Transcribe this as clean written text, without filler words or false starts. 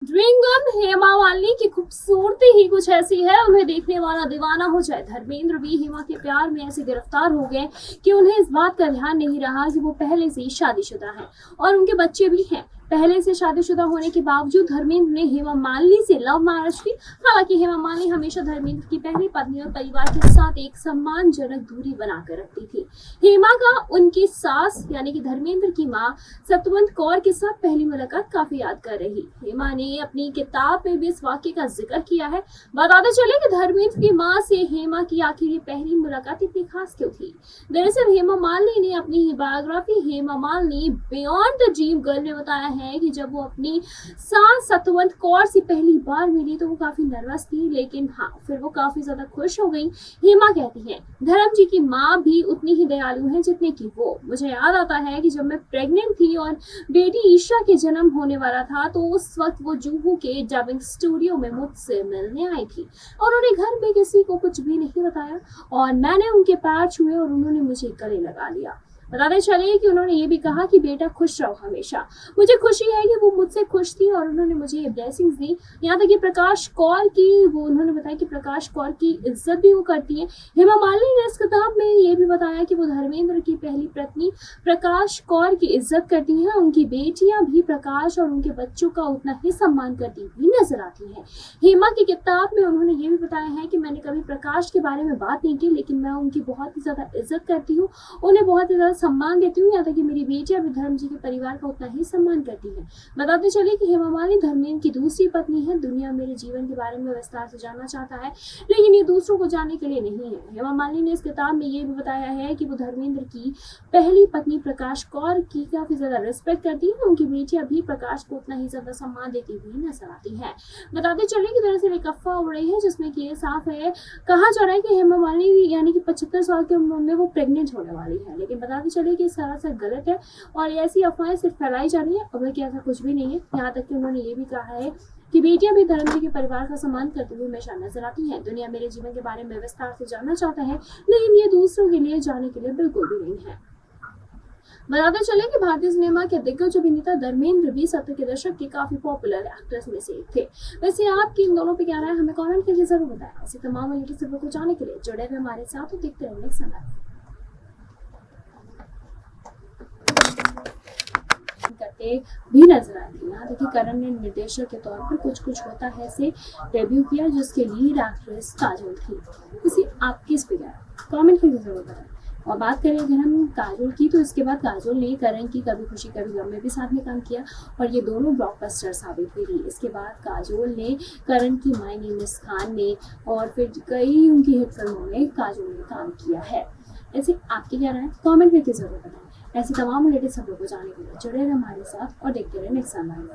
ड्रिंगम हेमा मालिनी की खूबसूरती ही कुछ ऐसी है, उन्हें देखने वाला दीवाना हो जाए। धर्मेंद्र भी हेमा के प्यार में ऐसे गिरफ्तार हो गए कि उन्हें इस बात का ध्यान नहीं रहा कि वो पहले से ही शादीशुदा हैं और उनके बच्चे भी हैं। पहले से शादीशुदा होने के बावजूद धर्मेंद्र ने हेमा मालिनी से लव मैरिज की। हालांकि हेमा मालिनी हमेशा धर्मेंद्र की पहली पत्नी और परिवार के साथ एक सम्मानजनक दूरी बनाकर रखती थी। हेमा का उनकी सास यानी कि धर्मेंद्र की मां सतवंत कौर के साथ पहली मुलाकात काफी यादगार रही। हेमा ने अपनी किताब में भी इस वाक्य का जिक्र किया है। बताते चले कि धर्मेंद्र की मां से हेमा की आखिर ये पहली मुलाकात इतनी खास क्यों थी। दरअसल हेमा मालिनी ने अपनी biography Hema Malini beyond the dream girl में बताया है कि जब वो अपनी सास सतवंत कौर से पहली बार मिली तो वो काफी नर्वस थी, लेकिन हाँ फिर वो काफी ज्यादा खुश हो गई। हेमा कहती है धर्म जी की माँ भी उतनी ही दयालु है जितने की वो। मुझे याद आता है कि जब मैं प्रेग्नेंट थी और बेटी ईशा के जन्म होने वाला था तो उस वक्त वो जुहू के डबिंग स्टूडियो में मुझसे मिलने आई थी और उन्होंने घर में किसी को कुछ भी नहीं बताया और मैंने उनके पैर छुए और उन्होंने मुझे गले लगा लिया। बताते चले कि उन्होंने ये भी कहा कि बेटा खुश रहो हमेशा। मुझे खुशी है कि वो मुझसे खुश थी और उन्होंने मुझे ये ब्लेसिंग्स दी। यहाँ तक कि प्रकाश कौर की वो उन्होंने बताया कि प्रकाश कौर की इज्जत भी वो करती है। हेमा मालिनी ने इस किताब में ये भी बताया कि वो धर्मेंद्र की पहली पत्नी प्रकाश कौर की इज्जत करती हैं। उनकी बेटियां भी प्रकाश और उनके बच्चों का उतना ही सम्मान करती हुई नजर आती हैं। हेमा की किताब में उन्होंने ये भी बताया है कि मैंने कभी प्रकाश के बारे में बात नहीं की, लेकिन मैं उनकी बहुत ही ज्यादा इज्जत करती हूँ, उन्हें बहुत ही ज्यादा सम्मान देती हूँ। यहाँ तक कि मेरी बेटियां भी धर्म जी के परिवार का उतना ही सम्मान करती हैं। बताते चले कि हेमा मालिनी धर्मेंद्र की दूसरी पत्नी है। दुनिया मेरे जीवन के बारे में विस्तार से जानना चाहता है, लेकिन ये दूसरों को जानने के लिए नहीं है। हेमा मालिनी ने इस किताब में ये भी बताया है कि वो धर्मेंद्र की पहली पत्नी प्रकाश कौर की काफी ज्यादा रिस्पेक्ट करती है। उनकी बेटियां भी प्रकाश को उतना ही ज्यादा सम्मान देती हुई नजर आती है। बताते चले कि दरअसल एक अफवाह उड़ रही है जिसमें कि ये साफ है, कहा जा रहा है कि हेमा मालिनी यानी कि 75 साल की उम्र में वो प्रेग्नेंट होने वाली है, लेकिन बताते चले कि सरासर गलत है और ऐसी अफवाहें सिर्फ फैलाई जा रही है और कि ऐसा कुछ भी नहीं है। यहाँ तक कि उन्होंने ये भी कहा है कि बेटियां भी धर्म जी के परिवार का सम्मान करते हुए हमेशा नजर आती हैं। दुनिया मेरे जीवन के बारे में विस्तार से जानना चाहता है, लेकिन ये दूसरों के लिए जानने के लिए बिल्कुल भी नहीं है। बताते चले कि भारतीय सिनेमा के दिग्गज अभिनेता धर्मेंद्र भी 70 के दशक के काफी पॉपुलर एक्ट्रेस में से एक थे। वैसे आपकी इन दोनों पे क्या राय है, हमें कमेंट करके जरूर बताएं। ऐसे तमाम लेटेस्ट खबरों को जानने के लिए जुड़े रहे हमारे साथ और देखते रहे नेक्स्ट समय करते भी नजर आती है। यहाँ देखिए करण ने निर्देशक के तौर पर कुछ कुछ होता है से डेब्यू किया, जिसके लीड एक्ट्रेस काजोल थी। इसी आपकी इस पे क्या कमेंट करके जरूर बताएं। और बात करें अगर हम काजोल की, तो इसके बाद काजोल ने करण की कभी खुशी कभी गम में भी साथ में काम किया और ये दोनों ब्लॉकबस्टर साबित हुई थी। इसके बाद काजोल ने करण की माय नेम इज खान में और फिर कई उनकी हिट फिल्मों में काजोल ने काम किया है। ऐसे आपकी क्या राय है, कमेंट करके जरूर बताएं। ऐसी तमाम लेटेस्ट खबरों को जानने के लिए जुड़े रहे हमारे साथ और देखते रहे नेक्स्ट समय।